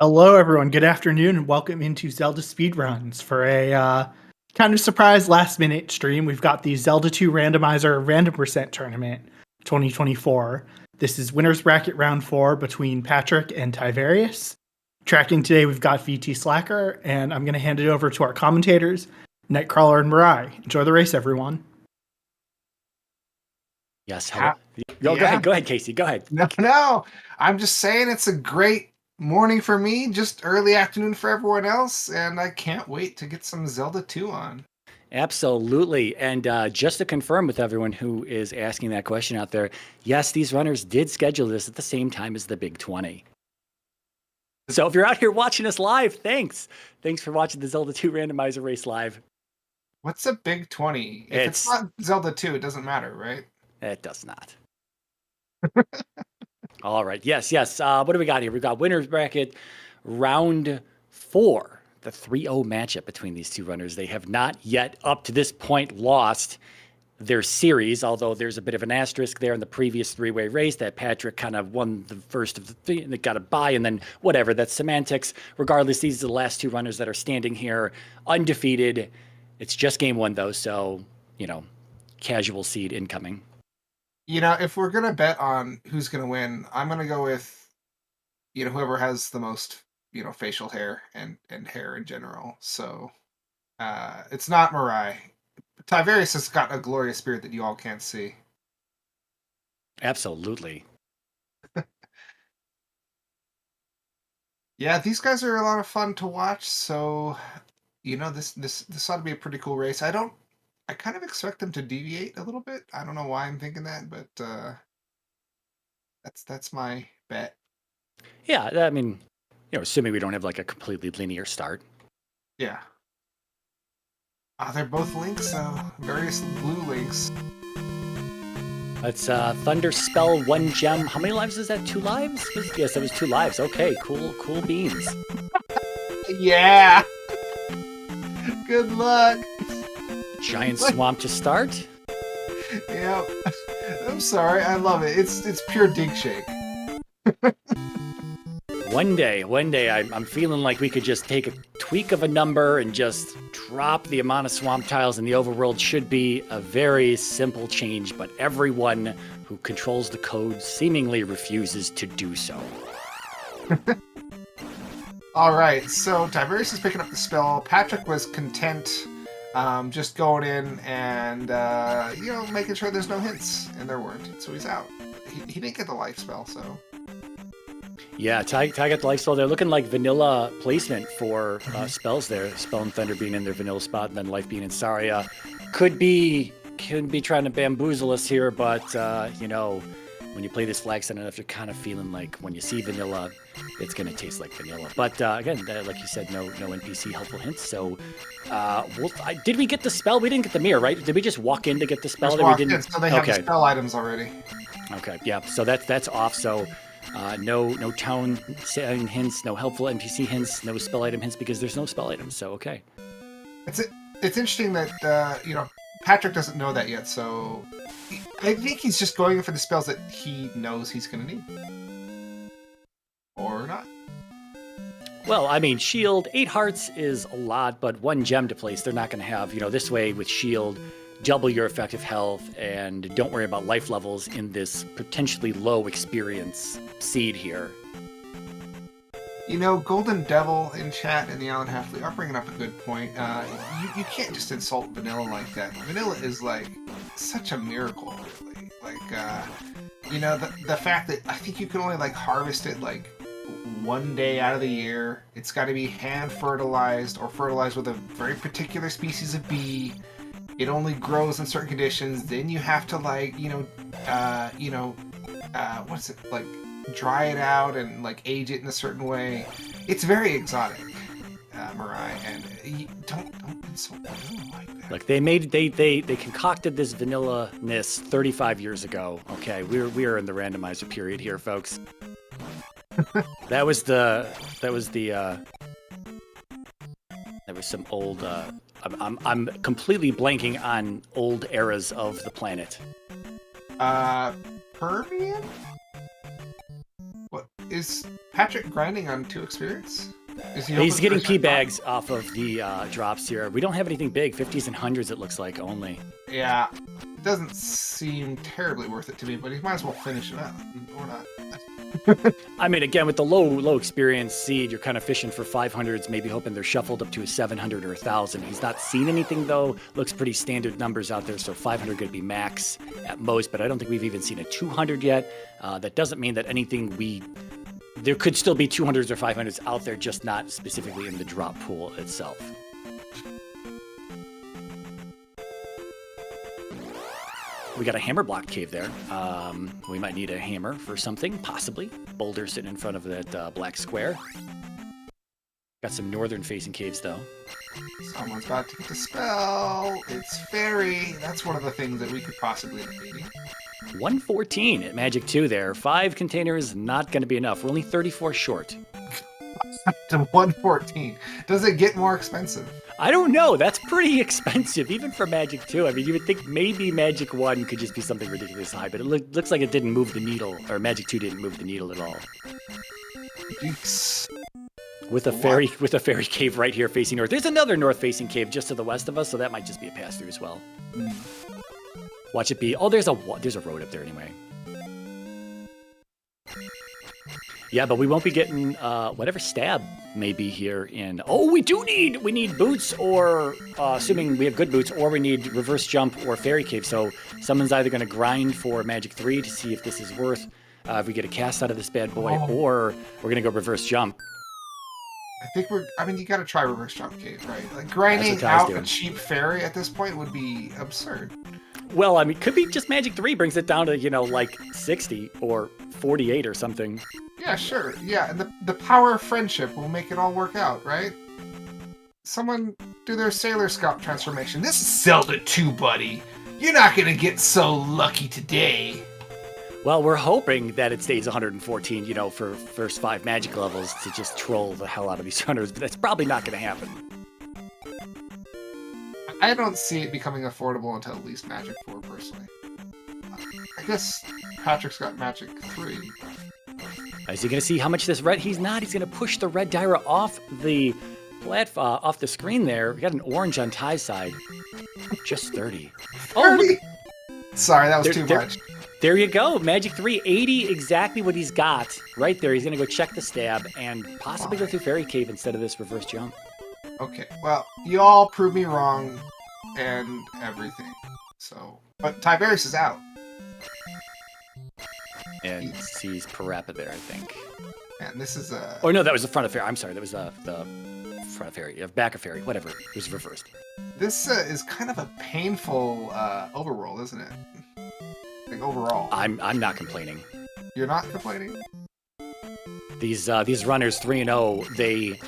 Hello, everyone. Good afternoon, and welcome into ZeldaSpeedRuns for a kind of surprise last-minute stream. We've got the Zelda 2 Randomizer Random Tournament 2024. This is Winners Bracket Round 4 between Patrick and Tyvarius. Tracking today, we've got VT Slacker, and I'm going to hand it over to our commentators, Nightcrawler and Mirai. Enjoy the race, everyone. Yes, hello. Go ahead, Casey. Go ahead. No. I'm just saying it's a great morning for me, just early afternoon for everyone else, and I can't wait to get some Zelda 2 on. Absolutely. And just to confirm with everyone who is asking that question out there, yes, these runners did schedule this at the same time as the Big 20. So if you're out here watching us live, thanks. Thanks for watching the Zelda 2 Randomizer race live. What's a Big 20? If it's not Zelda 2, it doesn't matter, right? It does not. All right. Yes. What do we got here? We've got Winners Bracket Round 4, the 3-0 matchup between these two runners. They have not yet, up to this point, lost their series, although there's a bit of an asterisk there in the previous three-way race that Patrick kind of won the first of the three and got a bye, and then whatever, that's semantics. Regardless, these are the last two runners that are standing here undefeated. It's just game one, though, so, casual seed incoming. If we're going to bet on who's going to win, I'm going to go with, whoever has the most, facial hair and hair in general. So it's not Mirai. Tyvarius has got a glorious spirit that you all can't see. Absolutely. Yeah, these guys are a lot of fun to watch. So, this ought to be a pretty cool race. I kind of expect them to deviate a little bit. I don't know why I'm thinking that, but that's my bet. Yeah, I mean, assuming we don't have like a completely linear start. Yeah. They're both links, various blue links. It's Thunder Spell, 1 gem. How many lives is that? 2 lives? Yes, it was 2 lives. Okay, cool beans. Yeah. Good luck. Giant swamp to start. Yep. I'm sorry. I love it. It's pure dig shake. One day, I'm feeling like we could just take a tweak of a number and just drop the amount of swamp tiles in the overworld. Should be a very simple change, but everyone who controls the code seemingly refuses to do so. All right, so Tyvarius is picking up the spell. Patrick was content just going in and, making sure there's no hints, and there weren't, so he's out. He didn't get the life spell, so... Yeah, Ty got the life spell. They're looking like vanilla placement for spells there. Spell and Thunder being in their vanilla spot, and then Life being in Saria. Could be trying to bamboozle us here, but, when you play this flag set enough, you're kind of feeling like when you see vanilla, it's going to taste like vanilla. But again, like you said, no NPC helpful hints. So, did we get the spell? We didn't get the mirror, right? Did we just walk in to get the spell? So they have the spell items already. Okay, yeah. So that's off. So no town hints, no helpful NPC hints, no spell item hints because there's no spell items. So okay. It's interesting that Patrick doesn't know that yet. So I think he's just going for the spells that he knows he's going to need. Or not. Well, I mean, Shield, 8 hearts is a lot, but 1 gem to place, they're not going to have, this way with Shield, double your effective health, and don't worry about life levels in this potentially low experience seed here. Golden Devil in chat and the Alan Halfley are bringing up a good point. You can't just insult vanilla like that. Vanilla is like such a miracle, really. The fact that I think you can only harvest it 1 day out of the year. It's got to be hand fertilized or fertilized with a very particular species of bee. It only grows in certain conditions. Then you have to dry it out and age it in a certain way. It's very exotic, Mirai, and don't insult vanilla like that. Look, they concocted this vanilla-ness 35 years ago. Okay, we're in the randomizer period here, folks. That was some old. I'm completely blanking on old eras of the planet. Permian? What is Patrick grinding on 2 experience? He's getting P bags off of the drops here. We don't have anything big. 50s and 100s, it looks like, only. Yeah. It doesn't seem terribly worth it to me, but he might as well finish it up. Or not. I mean, again, with the low experience seed, you're kind of fishing for 500s, maybe hoping they're shuffled up to a 700 or 1,000. He's not seen anything, though. Looks pretty standard numbers out there, so 500 could be max at most, but I don't think we've even seen a 200 yet. That doesn't mean that anything there could still be 200s or 500s out there, just not specifically in the drop pool itself. We got a hammer block cave there. We might need a hammer for something, possibly. Boulder sitting in front of that black square. Got some northern-facing caves, though. Someone's about to get the spell. It's fairy. That's one of the things that we could possibly end up needing. 114 at Magic 2 there. 5 containers, not going to be enough. We're only 34 short. To 114. Does it get more expensive? I don't know. That's pretty expensive, even for Magic 2. I mean, you would think maybe Magic 1 could just be something ridiculous high, but it looks like it didn't move the needle, or Magic 2 didn't move the needle at all. Yikes. With a fairy cave right here facing north. There's another north-facing cave just to the west of us, so that might just be a pass-through as well. Watch it be. Oh, there's a road up there anyway. Yeah, but we won't be getting whatever stab may be here in. Oh, we need boots, or assuming we have good boots, or we need reverse jump or fairy cave. So someone's either going to grind for Magic 3 to see if this is worth if we get a cast out of this bad boy, or we're going to go reverse jump. I mean, you got to try reverse jump cave, right? Like grinding out a cheap fairy at this point would be absurd. Well, I mean, could be just Magic 3 brings it down to, like 60 or 48 or something. Yeah, sure. Yeah, and the power of friendship will make it all work out, right? Someone do their Sailor Scout transformation. This is Zelda 2, buddy. You're not going to get so lucky today. Well, we're hoping that it stays 114, for first 5 magic levels to just troll the hell out of these hunters, but that's probably not going to happen. I don't see it becoming affordable until at least Magic 4, personally. I guess Patrick's got Magic 3. Is he going to see how much this red? He's not. He's going to push the red Dyra off the off the screen there. We got an orange on Ty's side. Just 30. 30? Oh, look. Sorry, that was too much. There you go. Magic 3, 80, exactly what he's got. Right there. He's going to go check the stab and possibly go through Fairy Cave instead of this reverse jump. Okay. Well, you all proved me wrong and everything. So, but Tyvarius is out. And sees Parappa there, I think. And this is a... Oh, no, that was the front of Fairy. I'm sorry. That was the front of Fairy. Back of Fairy. Whatever. It was reversed. This is kind of a painful overroll, isn't it? Like, overall. I'm not complaining. You're not complaining? These runners 3-0, they...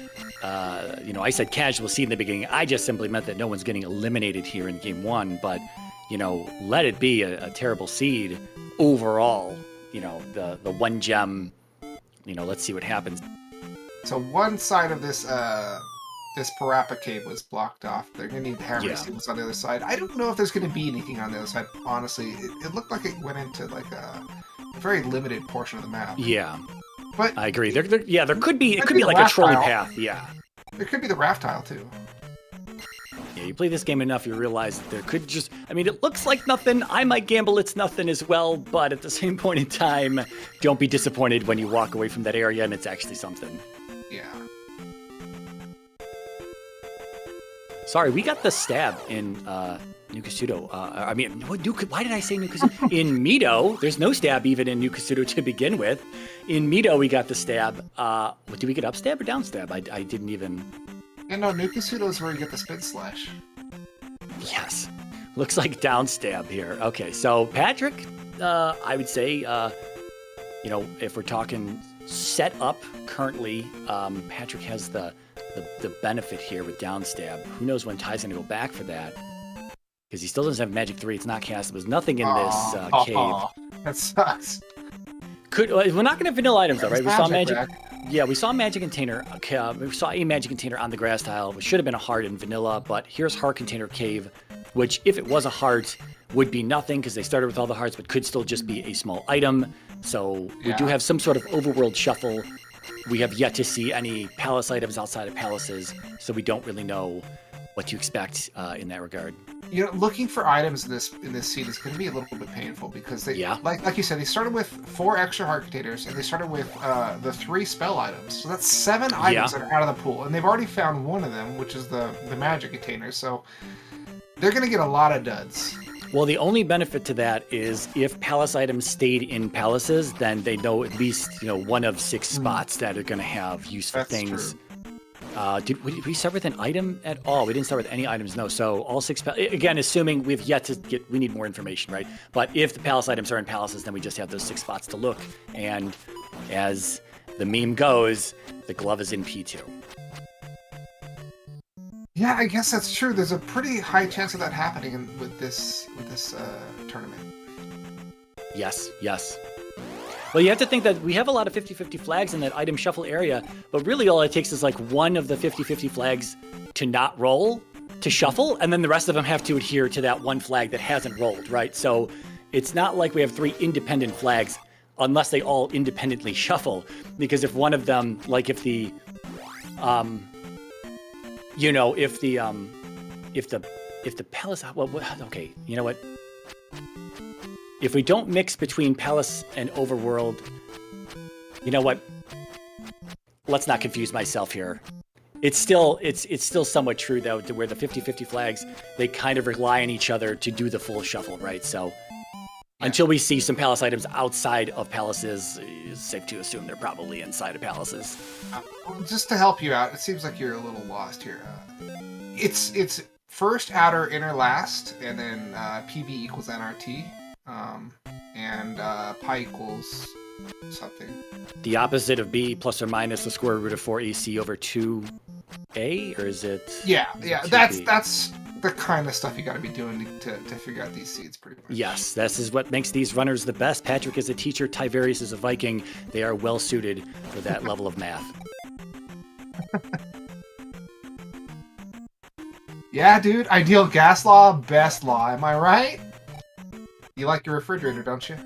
I said casual seed in the beginning. I just simply meant that no one's getting eliminated here in game 1, but, let it be a terrible seed overall. The 1 gem, let's see what happens. So one side of this this Parappa cave was blocked off. They're going to need hammer seeds on the other side. I don't know if there's going to be anything on the other side, honestly. It looked like it went into like a very limited portion of the map. Yeah. But I agree. There could be. It could be like a trolley path. Yeah. There could be the raft tile too. Yeah, you play this game enough, you realize that there could just. I mean, it looks like nothing. I might gamble it's nothing as well, but at the same point in time, don't be disappointed when you walk away from that area and it's actually something. Yeah. Sorry, we got the stab in Nukasudo. Why did I say Nukasudo? In Mido, there's no stab even in Nukasudo to begin with. In Mido, we got the stab. Did we get up stab or down stab? I didn't even... Yeah, no, Nukasudo is where you get the spin slash. Yes. Looks like down stab here. Okay, so Patrick, I would say, if we're talking set up currently, Patrick has the benefit here with down stab. Who knows when Ty's going to go back for that? Because he still doesn't have Magic 3. It's not castable. There's nothing in this cave. That sucks. We're not going to vanilla items, though, right? We saw Magic. Rack. Yeah, we saw Magic Container. We saw a Magic Container on the grass tile, which should have been a heart in vanilla, but here's Heart Container Cave, which, if it was a heart, would be nothing because they started with all the hearts, but could still just be a small item. So we do have some sort of overworld shuffle. We have yet to see any palace items outside of palaces, so we don't really know what to expect in that regard. Looking for items in this seed is going to be a little bit painful because they, like you said, they started with 4 extra heart containers and they started with the 3 spell items. So that's 7 items that are out of the pool, and they've already found one of them, which is the magic container. So they're going to get a lot of duds. Well, the only benefit to that is if palace items stayed in palaces, then they know at least one of 6 spots that are going to have useful things. True. Did we start with an item at all? We didn't start with any items, no. So all 6, again, assuming we've yet to we need more information, right? But if the palace items are in palaces, then we just have those 6 spots to look. And as the meme goes, the glove is in P2. Yeah, I guess that's true. There's a pretty high chance of that happening with this tournament. Yes. Well, you have to think that we have a lot of 50-50 flags in that item shuffle area, but really all it takes is like one of the 50-50 flags to not roll, to shuffle, and then the rest of them have to adhere to that one flag that hasn't rolled, right? So it's not like we have 3 independent flags unless they all independently shuffle, because if one of them, like if the palace, well, okay, you know what? If we don't mix between palace and overworld, you know what? Let's not confuse myself here. It's still somewhat true though, to where the 50-50 flags, they kind of rely on each other to do the full shuffle, right? So until we see some palace items outside of palaces, it's safe to assume they're probably inside of palaces. Just to help you out, it seems like you're a little lost here. It's first, outer, inner, last, and then PV equals NRT. And pi equals something. The opposite of B plus or minus the square root of 4AC over 2A, or is it? Yeah, that's the kind of stuff you got to be doing to figure out these seeds pretty much. Yes, this is what makes these runners the best. Patrick is a teacher, Tyvarius is a Viking. They are well suited for that level of math. Yeah, dude, ideal gas law, best law, am I right? You like your refrigerator, don't you?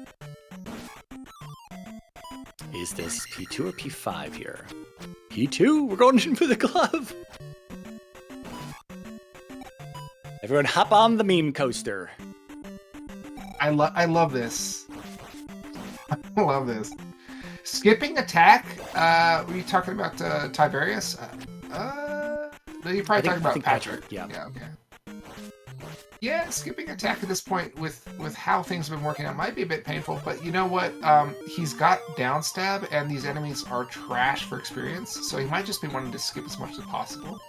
Is this P2 or P5 here? P2, we're going in for the glove. Everyone hop on the meme coaster. I love this. I love this. Skipping attack? Were you talking about Tyvarius? No, you're probably talking about Patrick. Yeah, okay. Yeah, skipping attack at this point with how things have been working out might be a bit painful, but you know what? He's got downstab, and these enemies are trash for experience, so he might just be wanting to skip as much as possible.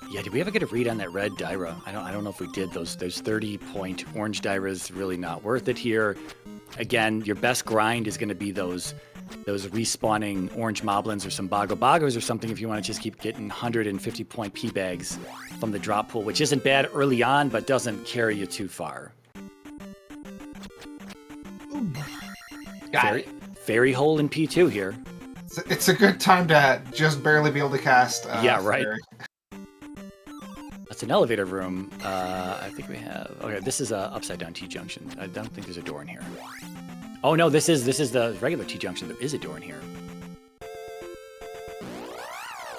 Yeah, did we ever get a read on that red Dyra? I don't know if we did. Those 30-point orange Dyras really not worth it here. Again, your best grind is going to be those respawning orange moblins or some bogos or something if you want to just keep getting 150-point P bags from the drop pool, which isn't bad early on, but doesn't carry you too far. Fairy hole in P2 here. It's a good time to just barely be able to cast. Yeah, right. Fairy. That's an elevator room. I think we have. Okay, this is a upside down T junction. I don't think there's a door in here. Oh no, this is the regular T junction. There is a door in here.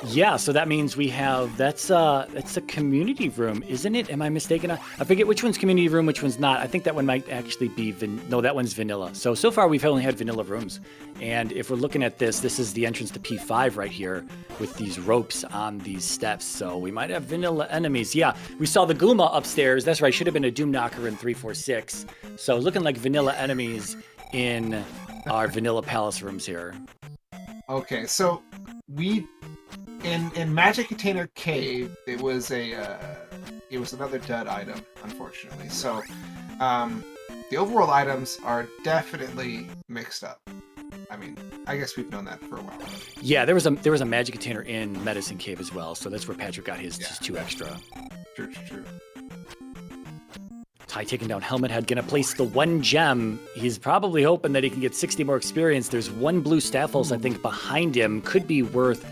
Yeah, so that means we have that's a community room, isn't it? Am I mistaken? I forget which one's community room, which one's not. I think that one might actually be no, that one's vanilla. So far we've only had vanilla rooms. And if we're looking at this is the entrance to P5 right here with these ropes on these steps. So we might have vanilla enemies. Yeah, we saw the Guma upstairs. That's right, should have been a Doom Knocker in 346. So looking like vanilla enemies in our vanilla palace rooms here. Okay, so we in Magic Container Cave, it was another dud item, unfortunately. So the overworld items are definitely mixed up. I mean, I guess we've known that for a while. Yeah, there was a Magic Container in Medicine Cave as well, so that's where Patrick got his 2 extra. True. Ty taking down Helmet Head, gonna place the 1 gem. He's probably hoping that he can get 60 more experience. There's 1 blue Staphos, I think, behind him. Could be worth.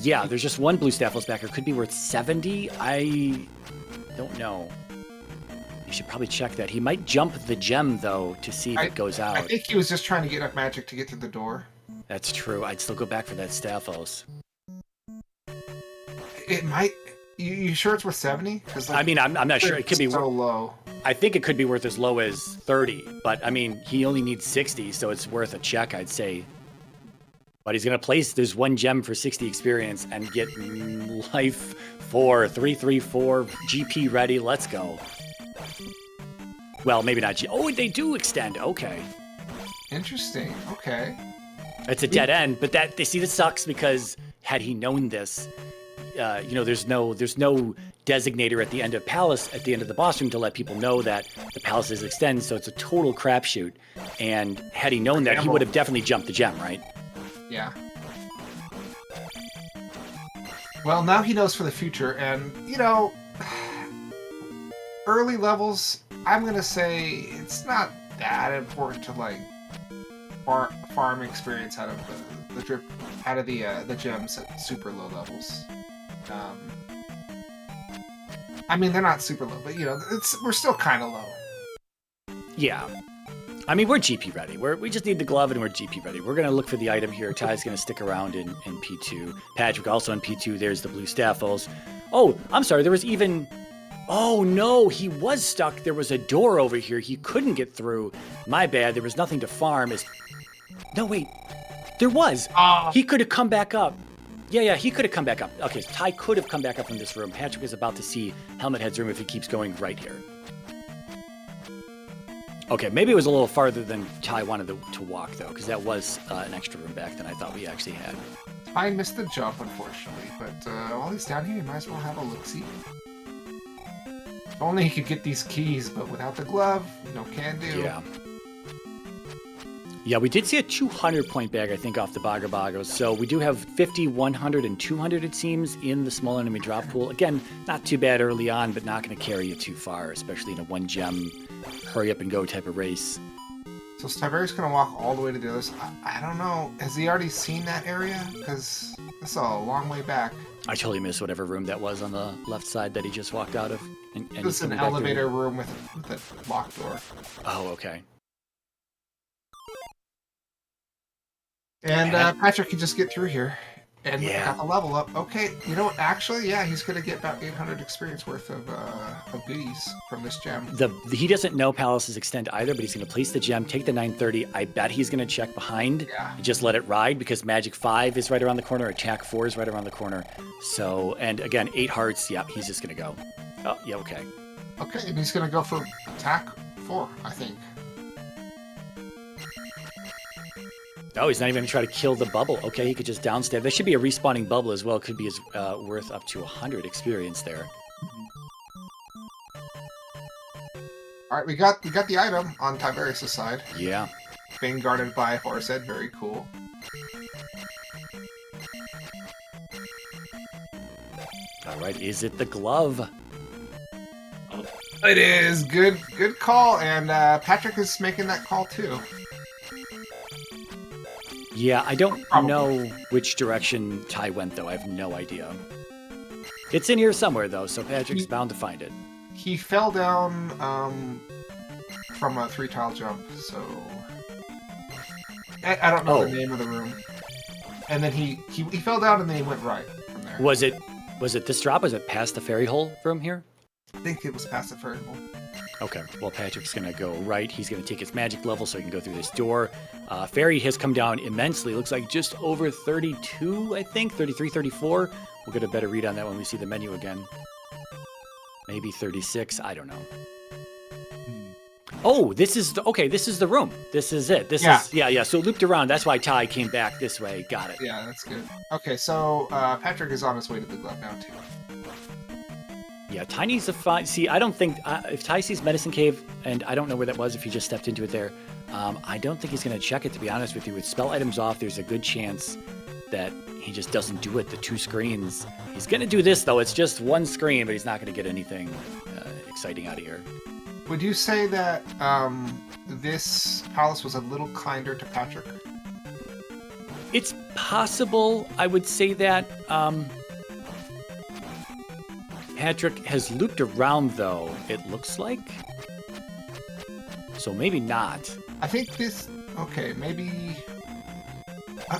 Yeah, there's just 1 blue Staphos back here. Could be worth 70. I don't know. You should probably check that. He might jump the gem, though, to see if it goes out. I think he was just trying to get enough magic to get through the door. That's true. I'd still go back for that Staphos. It might... You sure it's worth 70? Like, I mean, I'm not sure. It could be so low. I think it could be worth as low as 30, but I mean, he only needs 60, so it's worth a check, I'd say. But he's going to place this one gem for 60 experience and get life for 334 GP ready. Let's go. Well, maybe not. Oh, they do extend. Okay. Interesting. Okay. It's a dead end, but that this sucks because had he known this, there's no designator at the end of Palace, at the end of the boss room to let people know that the palaces extend, so it's a total crapshoot. And had he known that, he would have definitely jumped the gem, right? Yeah. Well, now he knows for the future, and, early levels, I'm going to say it's not that important to, like, farm experience out of the gems at super low levels. I mean, they're not super low, but we're still kind of low. Yeah. I mean, we're GP ready. We just need the glove and we're GP ready. We're going to look for the item here. Ty's going to stick around in P2. Patrick also in P2. There's the blue Staphos. Oh, I'm sorry. There was even... Oh, no. He was stuck. There was a door over here. He couldn't get through. My bad. There was nothing to farm. No, wait. There was. He could have come back up. Yeah, he could have come back up. Okay, so Ty could have come back up from this room. Patrick is about to see Helmet Head's room if he keeps going right here. Okay, maybe it was a little farther than Ty wanted to walk, though, because that was an extra room back than I thought we actually had. I missed the jump, unfortunately, but while he's down here, you might as well have a look-see. If only he could get these keys, but without the glove, no can do. Yeah. Yeah, we did see a 200-point bag, I think, off the Bagos. So we do have 50, 100, and 200, it seems, in the small enemy drop pool. Again, not too bad early on, but not going to carry you too far, especially in a one-gem, hurry-up-and-go type of race. So is Tyvarius going to walk all the way to the other side? I don't know. Has he already seen that area? Because that's a long way back. I totally missed whatever room that was on the left side that he just walked out of. It's an elevator room with a locked door. Oh, okay. And Patrick can just get through here and got the level up. Okay, you know what? Actually, yeah, he's going to get about 800 experience worth of goodies from this gem. He doesn't know Palaces extend either, but he's going to place the gem, take the 930. I bet he's going to check behind and just let it ride because Magic 5 is right around the corner, Attack 4 is right around the corner. So, and again, 8 hearts. Yeah, he's just going to go. Oh, yeah, okay. Okay, and he's going to go for Attack 4, I think. Oh, he's not even going to try to kill the bubble. Okay, he could just downstab. There should be a respawning bubble as well. Could be worth up to 100 experience there. All right, we got the item on Tyvarius' side. Yeah. Being guarded by Horsehead, very cool. All right, is it the glove? It is. Good call, and Patrick is making that call too. Yeah, I don't know which direction Ty went, though. I have no idea. It's in here somewhere, though, so Patrick's bound to find it. He fell down from a 3-tile jump, so... I don't know the name of the room. And then he fell down, and then he went right from there. Was it this drop? Was it past the fairy hole room here? I think it was past the fairy hole. Okay, well, Patrick's going to go right. He's going to take his magic level so he can go through this door. Fairy has come down immensely. Looks like just over 32, I think. 33, 34. We'll get a better read on that when we see the menu again. Maybe 36. I don't know. Oh, this is the room. This is it. This is so it looped around. That's why Ty came back this way. Got it. Yeah, that's good. Okay, so Patrick is on his way to the glove now, too. Yeah, Ty needs to find... See, I don't think... if Ty sees Medicine Cave, and I don't know where that was if he just stepped into it there, I don't think he's going to check it, to be honest with you. With spell items off, there's a good chance that he just doesn't do it, the 2 screens. He's going to do this, though. It's just 1 screen, but he's not going to get anything exciting out of here. Would you say that this palace was a little kinder to Patrick? It's possible. I would say that... Patrick has looped around, though, it looks like. so maybe not. I think this. Okay, maybe.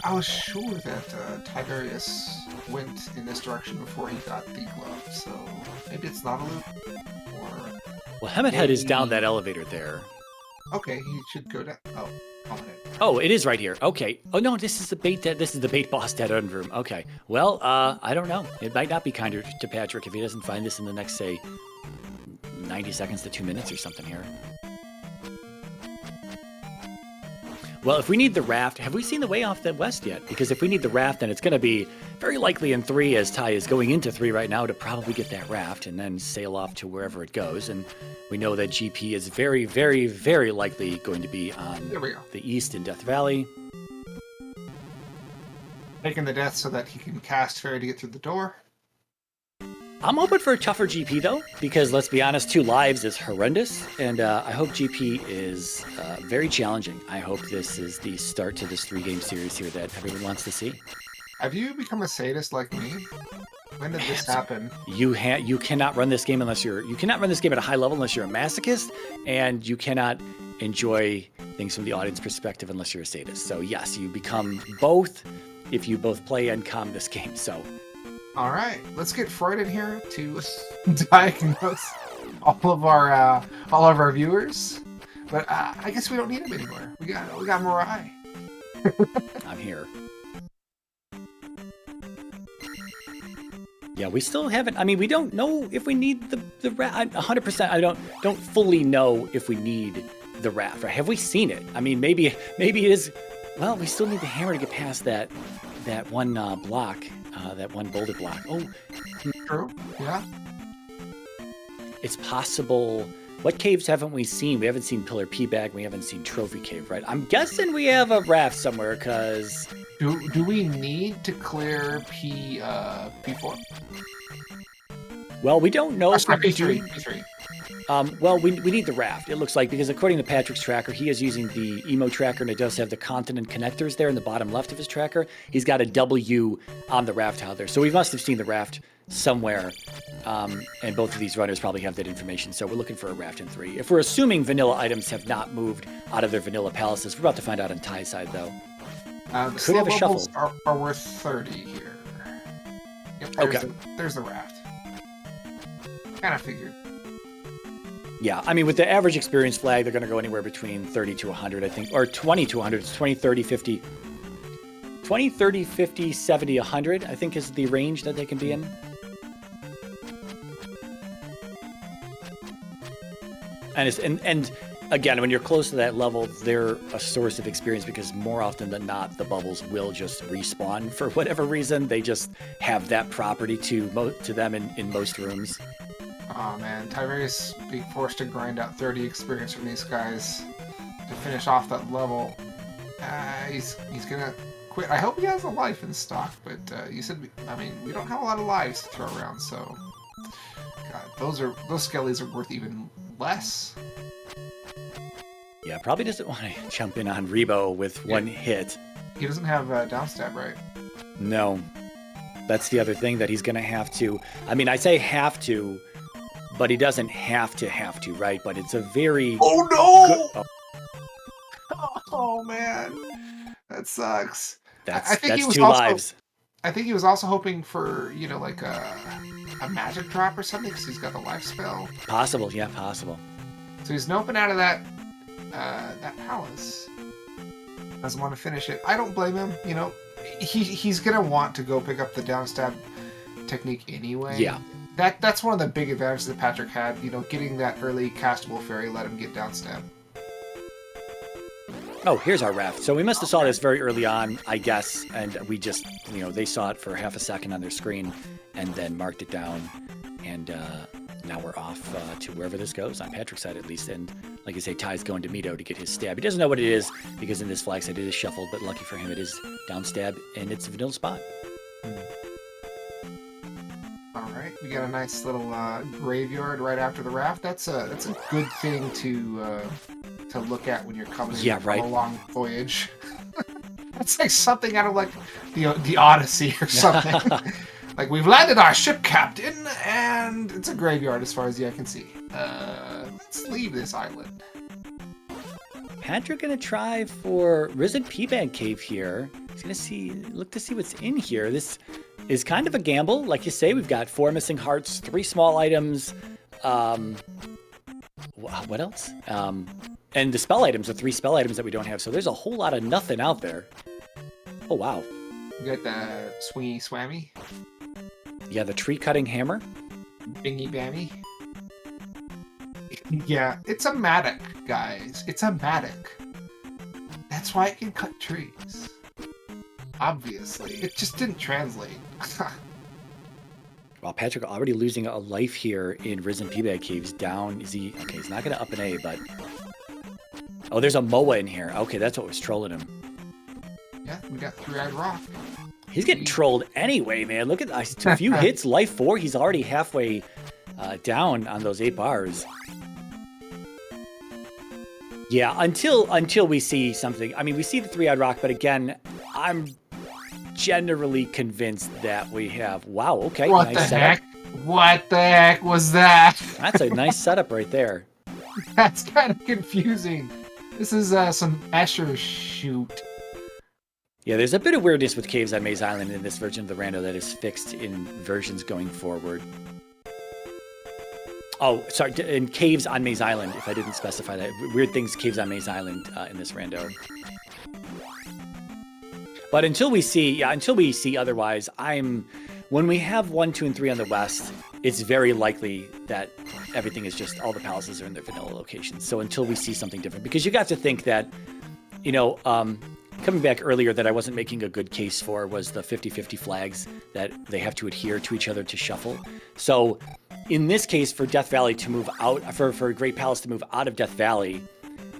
I was sure that Tyvarius went in this direction before he got the glove, so maybe it's not a loop. Or Well, Hemmet Head is down maybe- that elevator there. Okay, he should go down. Oh, Oh, it is right here. Okay. Oh no, this is the bait boss dead end room. Okay. Well, I don't know. It might not be kinder to Patrick if he doesn't find this in the next, say, 90 seconds to 2 minutes or something here. Well, if we need the raft, have we seen the way off the west yet? Because if we need the raft, then it's going to be very likely in 3, as Ty is going into 3 right now, to probably get that raft and then sail off to wherever it goes. And we know that GP is very, very, very likely going to be on the east in Death Valley. taking the death so that he can cast Fairy to get through the door. I'm hoping for a tougher GP, though, because let's be honest, 2 lives is horrendous, and I hope GP is very challenging. I hope this is the start to this 3-game series here that everyone wants to see. Have you become a sadist like me? When did this happen? You cannot run this game you cannot run this game at a high level unless you're a masochist, and you cannot enjoy things from the audience perspective unless you're a sadist. So yes, you become both if you both play and calm this game. So. All right, let's get Freud in here to diagnose all of our viewers. But I guess we don't need him anymore. We got Mirai. I'm here. Yeah, we still haven't. I mean, we don't know if we need the raft. 100%. I don't fully know if we need the raft. Right? Have we seen it? I mean, maybe it is. Well, we still need the hammer to get past that one block. That one boulder block. Oh, True. Yeah. It's possible. What caves haven't we seen? We haven't seen Pillar P Bag. We haven't seen Trophy Cave, right? I'm guessing we have a raft somewhere, because. Do we need to clear P4? Well, we don't know. Sorry, P3. Well, we need the raft, it looks like, because according to Patrick's tracker, he is using the emo tracker, and it does have the continent connectors there in the bottom left of his tracker. He's got a W on the raft tile there. So we must have seen the raft somewhere, and both of these runners probably have that information. So we're looking for a raft in 3. If we're assuming vanilla items have not moved out of their vanilla palaces, we're about to find out on Ty's side, though. The Could have a slow bubbles shuffle. are worth 30 here. Yep, Okay. There's the raft. Kind of figured. Yeah, I mean, with the average experience flag, they're going to go anywhere between 30 to 100, I think, or 20 to 100. It's 20, 30, 50. 20, 30, 50, 70, 100, I think is the range that they can be in. And again, when you're close to that level, they're a source of experience, because more often than not, the bubbles will just respawn for whatever reason. They just have that property to them in most rooms. Oh man, Tyvarius being forced to grind out 30 experience from these guys to finish off that level. He's gonna quit. I hope he has a life in stock, but you said, we don't have a lot of lives to throw around, so God, those skellies are worth even less. Yeah, probably doesn't want to jump in on Rebo with one hit. He doesn't have downstab, right? No, that's the other thing that he's gonna have to. I mean, I say have to, but he doesn't have to, right? But it's a very... Oh no! Oh man, that sucks. That's 2 also, lives. I think he was also hoping for, like a magic drop or something, because he's got the life spell. Possible, yeah, possible. So he's noping out of that palace. Doesn't want to finish it. I don't blame him. He's gonna want to go pick up the downstab technique anyway. Yeah. That's one of the big advantages that Patrick had. Getting that early castable fairy let him get downstab. Oh, here's our raft. So we must have saw this very early on, I guess, and we just, they saw it for half a second on their screen and then marked it down, and now we're off to wherever this goes, on Patrick's side at least. And like I say, Ty's going to Mito to get his stab. He doesn't know what it is, because in this flag set it is shuffled, but lucky for him it is down stab, and it's a vanilla spot. Alright, we got a nice little graveyard right after the raft. That's a good thing to look at when you're coming in from a long voyage. It's like something out of like the Odyssey or something. Like, we've landed our ship, Captain, and it's a graveyard as far as the eye can see. Let's leave this island. Patrick gonna try for Risen P-Bag Cave here. He's gonna look to see what's in here. This is kind of a gamble. Like you say, we've got 4 missing hearts, 3 small items. What else? And the spell items are 3 spell items that we don't have. So there's a whole lot of nothing out there. Oh, wow. You got the swingy swammy. Yeah, the tree cutting hammer. Bingy bammy. Yeah, it's a mattock, guys. It's a mattock. That's why it can cut trees. Obviously. It just didn't translate. Well, Patrick already losing a life here in Risen P-Bag Caves down. Okay, he's not going to up an A, but... Oh, there's a MOA in here. Okay, that's what was trolling him. Yeah, we got 3-eyed rock. He's getting trolled anyway, man. Look at a few hits, life 4. He's already halfway down on those 8 bars. Yeah, until we see something. I mean, we see the 3-eyed rock, but again, I'm generally convinced that we have. Wow, okay. What nice the heck? What the heck was that? That's a nice setup right there. That's kind of confusing. This is some Escher shoot. Yeah, there's a bit of weirdness with caves on Maze Island in this version of the rando that is fixed in versions going forward. Oh, sorry, in caves on Maze Island, if I didn't specify that. Weird things, caves on Maze Island in this rando. But until we see otherwise, when we have 1, 2, and 3 on the west, it's very likely that everything is just, all the palaces are in their vanilla locations. So until we see something different, because you got to think that, you know, coming back earlier that I wasn't making a good case for was the 50-50 flags that they have to adhere to each other to shuffle. So in this case, for Death Valley to move out, for Great Palace to move out of Death Valley,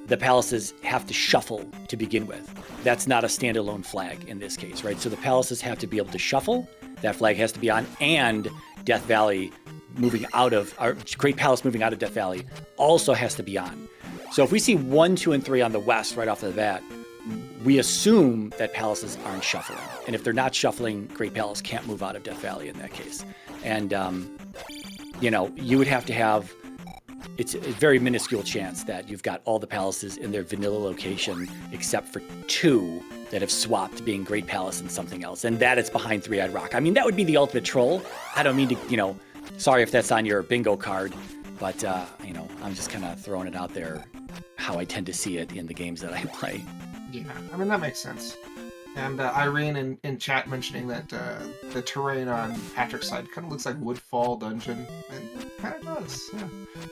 the palaces have to shuffle to begin with. That's not a standalone flag in this case, right? So the palaces have to be able to shuffle, that flag has to be on, and Death Valley moving out of, or Great Palace moving out of Death Valley also has to be on. So if we see 1, 2, and 3 on the west right off the bat, we assume that palaces aren't shuffling. And if they're not shuffling, Great Palace can't move out of Death Valley in that case. And, you know, you would have to have, it's a very minuscule chance that you've got all the palaces in their vanilla location except for 2 that have swapped, being Great Palace and something else. And that it's behind 3-eyed rock. I mean, that would be the ultimate troll. I don't mean to, you know, sorry if that's on your bingo card, but, you know, I'm just kind of throwing it out there how I tend to see it in the games that I play. Yeah, I mean, that makes sense. And Irene in chat mentioning that the terrain on Patrick's side kind of looks like Woodfall Dungeon, and it kind of does. Yeah,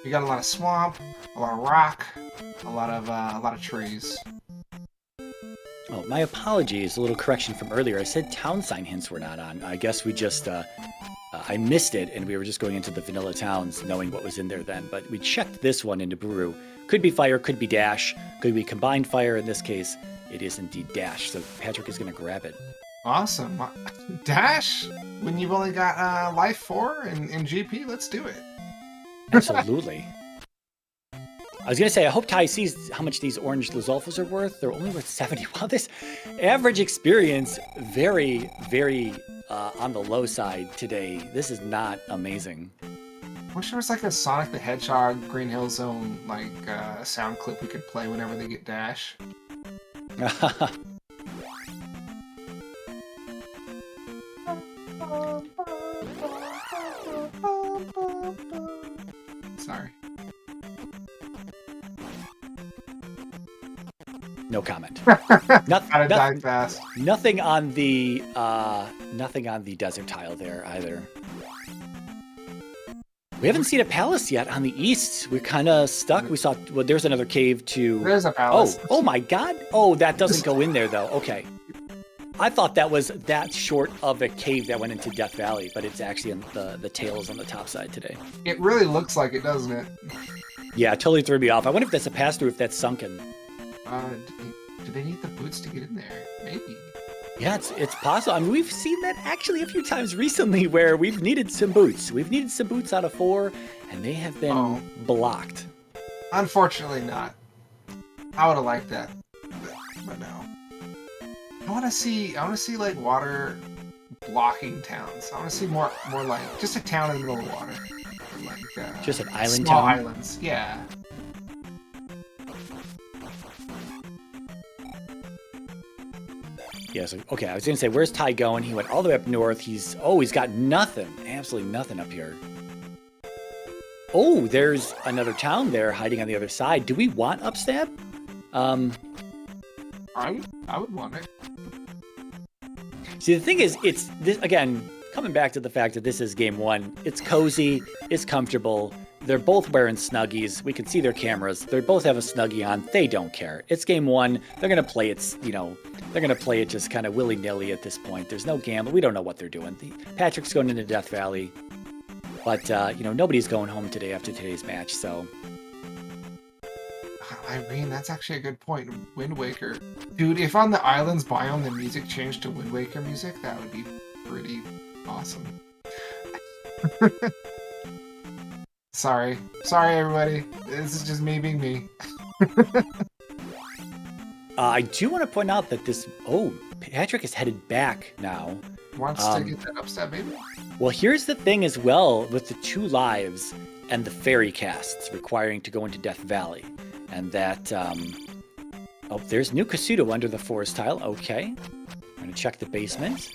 you got a lot of swamp, a lot of rock, a lot of trees. Oh, my apologies. A little correction from earlier. I said town sign hints were not on. I guess we just I missed it, and we were just going into the vanilla towns, knowing what was in there then. But we checked this one into Buru. Could be fire, could be dash, could be combined fire. In this case, it is indeed dash. So Patrick is going to grab it. Awesome. Dash? When you've only got life 4 and GP, let's do it. Absolutely. I was going to say, I hope Ty sees how much these orange Lizolfos are worth. They're only worth 70. Wow, this average experience, very, very on the low side today. This is not amazing. I wish there was like a Sonic the Hedgehog Green Hill Zone like sound clip we could play whenever they get dash. Sorry. No comment. Gotta die fast. Nothing on the desert tile there either. We haven't seen a palace yet on the east. We're kind of stuck. We saw, well, there's another cave too. There's a palace. Oh my God. Oh, that doesn't go in there though. Okay. I thought that was that short of a cave that went into Death Valley, but it's actually in the tails on the top side today. It really looks like it, doesn't it? Yeah, it totally threw me off. I wonder if that's a pass-through, if that's sunken. Do they need the boots to get in there? Maybe. Yeah, it's possible. I mean, we've seen that actually a few times recently where we've needed some boots. We've needed some boots out of 4, and they have been blocked. Unfortunately not. I would have liked that, but no. I want to see like water blocking towns. I want to see more like just a town in the middle of the water. Or like just an island small town? Islands, yeah. Yeah, so, okay, I was going to say, where's Ty going? He went all the way up north. He's got nothing. Absolutely nothing up here. Oh, there's another town there hiding on the other side. Do we want upstab? I would want it. See, the thing is, it's this again, coming back to the fact that this is game one. It's cozy, it's comfortable. They're both wearing Snuggies. We can see their cameras. They both have a Snuggie on. They don't care. It's game one. They're gonna play it, they're gonna play it just kind of willy-nilly at this point. There's no gamble. We don't know what they're doing. Patrick's going into Death Valley, but nobody's going home today after today's match. So, Irene, that's actually a good point. Wind Waker, dude. If on the islands biome the music changed to Wind Waker music, that would be pretty awesome. Sorry, everybody. This is just me being me. I do want to point out that Patrick is headed back now. Wants to get that upstab, maybe? Well, here's the thing as well with the 2 lives and the fairy casts requiring to go into Death Valley. And that, there's new Kasuto under the forest tile. Okay. I'm going to check the basement.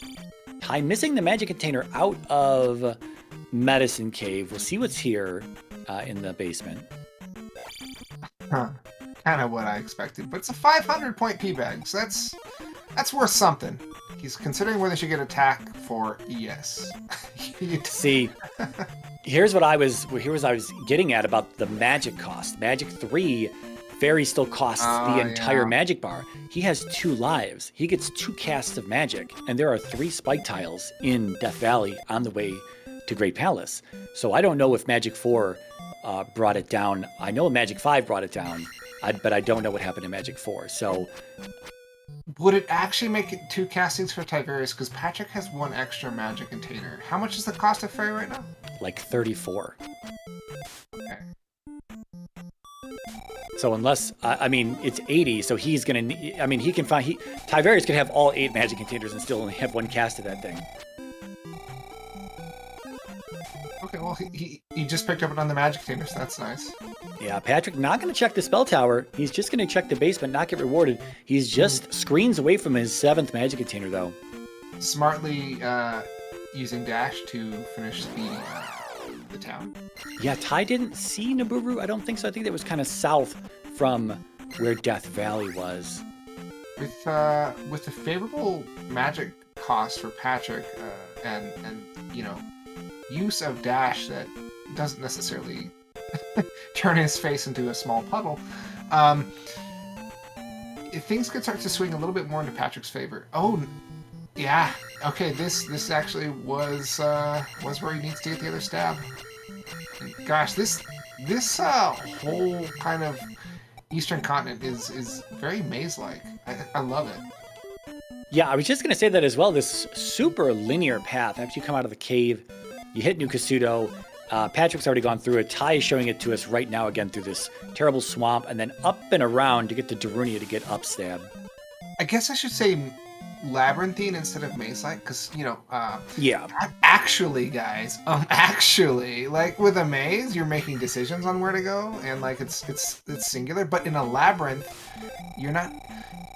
Ty missing the magic container out of Medicine Cave. We'll see what's here in the basement. Huh. Kind of what I expected, but it's a 500-point P-bag, so that's worth something. He's considering whether he should get attack for yes. See, here's what I was getting at about the magic cost. Magic 3, Fairy still costs the entire magic bar. He has 2 lives. He gets 2 casts of magic, and there are 3 spike tiles in Death Valley on the way to Great Palace. So I don't know if Magic 4 brought it down. I know Magic 5 brought it down, but I don't know what happened in Magic 4. So would it actually make it 2 castings for Tyvarius? Because Patrick has 1 extra magic container. How much is the cost of Fairy right now? Like 34. Okay. So unless, it's 80, so he's going to, he can find, Tyvarius can have all 8 magic containers and still only have 1 cast of that thing. Okay, well, he just picked up it on the magic container, so that's nice. Yeah, Patrick not going to check the spell tower. He's just going to check the basement, not get rewarded. He's just screens away from his 7th magic container, though. Smartly using dash to finish the town. Yeah, Ty didn't see Naburu. I don't think so. I think that was kind of south from where Death Valley was. With the favorable magic cost for Patrick and use of dash that doesn't necessarily turn his face into a small puddle, things could start to swing a little bit more into Patrick's favor. Oh, yeah. Okay, this actually was where he needs to get the other stab. Gosh, this whole kind of Eastern continent is very maze-like. I love it. Yeah, I was just going to say that as well. This super linear path. After you come out of the cave, you hit New Kasuto. Patrick's already gone through it. Ty is showing it to us right now again through this terrible swamp, and then up and around to get to Darunia to get upstab. I guess I should say labyrinthine instead of maze-like, because yeah. Actually, guys, like with a maze, you're making decisions on where to go, and like it's singular. But in a labyrinth, you're not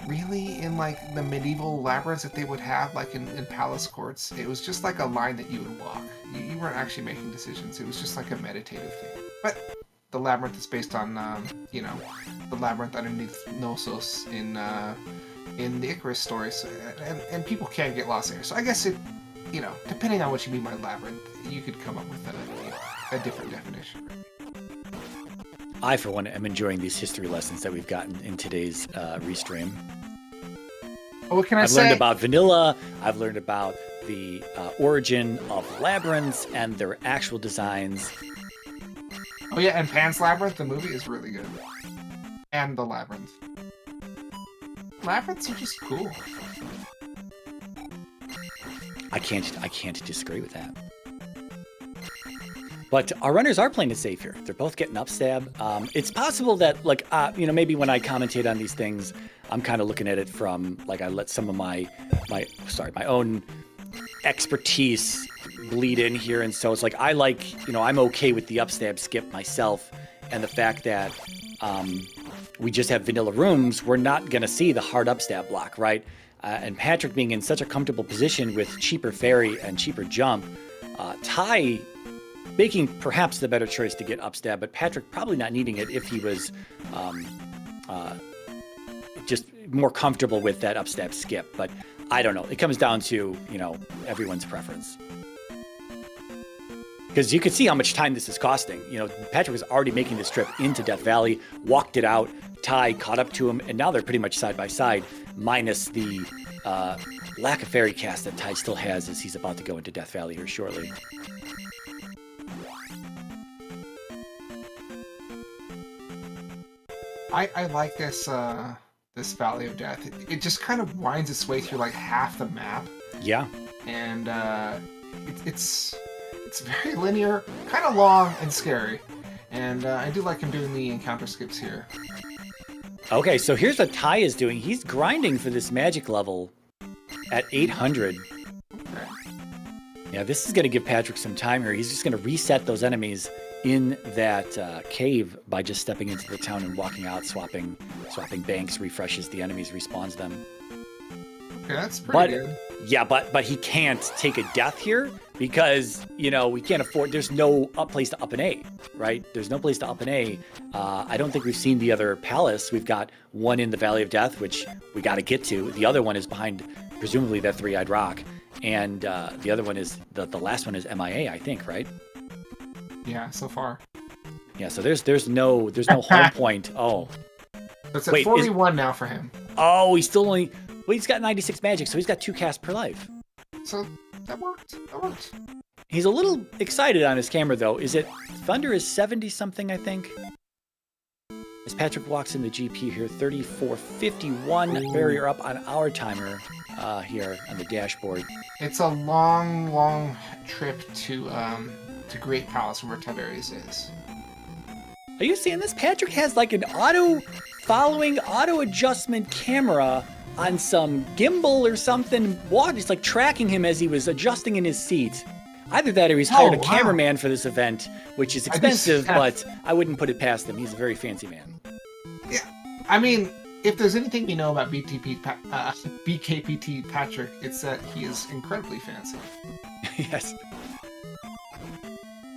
really in like the medieval labyrinths that they would have like in palace courts. It was just like a line that you would walk. You weren't actually making decisions. It was just like a meditative thing. But the labyrinth is based on the labyrinth underneath Knossos in the Icarus stories, and people can get lost there. So I guess it, depending on what you mean by labyrinth, you could come up with a different definition. I, for one, am enjoying these history lessons that we've gotten in today's restream. Oh, what can I I've say? learned about vanilla. I've learned about the origin of labyrinths and their actual designs. Oh yeah, and Pan's Labyrinth, the movie, is really good. And the Labyrinth. Labyrinths are just cool. I can't disagree with that. But our runners are playing it safe here. They're both getting upstab. It's possible that, maybe when I commentate on these things, I'm kind of looking at it from, I let some of my own expertise bleed in here. And so it's I'm okay with the upstab skip myself. And the fact that we just have vanilla rooms, we're not going to see the hard upstab block, right? and Patrick being in such a comfortable position with cheaper fairy and cheaper jump, Ty making perhaps the better choice to get upstab, but Patrick probably not needing it if he was just more comfortable with that upstab skip. But I don't know. It comes down to, everyone's preference. Because you could see how much time this is costing. Patrick was already making this trip into Death Valley, walked it out, Ty caught up to him, and now they're pretty much side by side, minus the lack of fairy cast that Ty still has as he's about to go into Death Valley here shortly. I like this this Valley of Death. It just kind of winds its way through like half the map. Yeah. And it's very linear, kind of long and scary. And I do like him doing the encounter skips here. Okay, so here's what Ty is doing. He's grinding for this magic level at 800. Okay. Yeah, this is going to give Patrick some time here. He's just going to reset those enemies in that cave by just stepping into the town and walking out, swapping banks, refreshes the enemies, respawns them. Okay, that's pretty good. Yeah, but he can't take a death here because, we can't afford, there's no place to up an A, right? There's no place to up an A. I don't think we've seen the other palace. We've got one in the Valley of Death, which we got to get to. The other one is behind, presumably, that three-eyed rock. And the other one is, the last one is MIA, I think, right? Yeah, so far. Yeah, so there's no home point. Oh. It's at 41 now for him. Oh, he's still only... Well, he's got 96 magic, so he's got 2 casts per life. So that worked. He's a little excited on his camera, though. Is it... Thunder is 70-something, I think. As Patrick walks in the GP here, 34:51. Barrier up on our timer here on the dashboard. It's a long trip to Great Palace where Tyvarius is. Are you seeing this? Patrick has like an auto adjustment camera on some gimbal or something. It's like tracking him as he was adjusting in his seat. Either that or he's hired a cameraman for this event, which is expensive, but I wouldn't put it past him. He's a very fancy man. Yeah, I mean, if there's anything we know about BKPT Patrick, it's that he is incredibly fancy. Yes.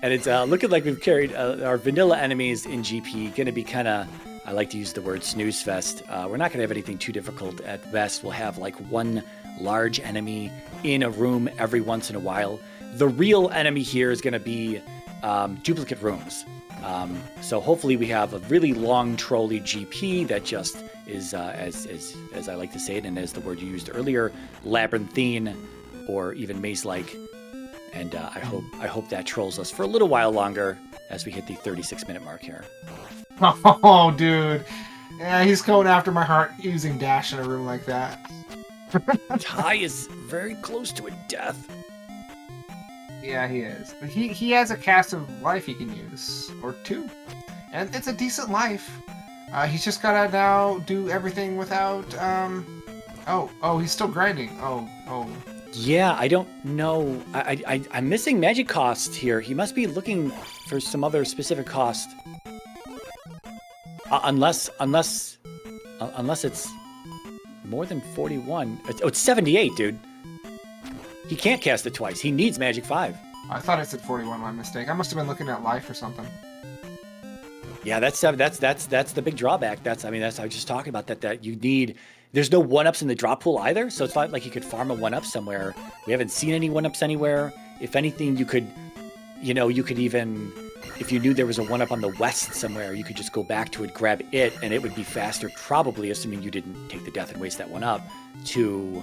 And it's looking like we've carried our vanilla enemies in GP. Going to be kind of, I like to use the word snooze fest. We're not going to have anything too difficult at best. We'll have like one large enemy in a room every once in a while. The real enemy here is going to be duplicate rooms. So hopefully we have a really long trolley GP that just is, as I like to say it, and as the word you used earlier, labyrinthine or even maze-like. And I hope that trolls us for a little while longer as we hit the 36-minute mark here. Oh, dude. Yeah, he's going after my heart using dash in a room like that. Ty is very close to a death. Yeah, he is. But he has a cast of life he can use, or 2. And it's a decent life. He's just gotta now do everything without, Oh, he's still grinding. Oh. Yeah, I don't know. I'm missing magic cost here. He must be looking for some other specific cost. Unless it's more than 41. Oh, it's 78, dude. He can't cast it twice. He needs magic 5. I thought it said 41. My mistake. I must have been looking at life or something. Yeah, that's the big drawback. I was just talking about that you need. There's no 1-ups in the drop pool either, so it's not like you could farm a 1-up somewhere. We haven't seen any 1-ups anywhere. If anything, you could even, if you knew there was a 1-up on the west somewhere, you could just go back to it, grab it, and it would be faster, probably, assuming you didn't take the death and waste that 1-up, to,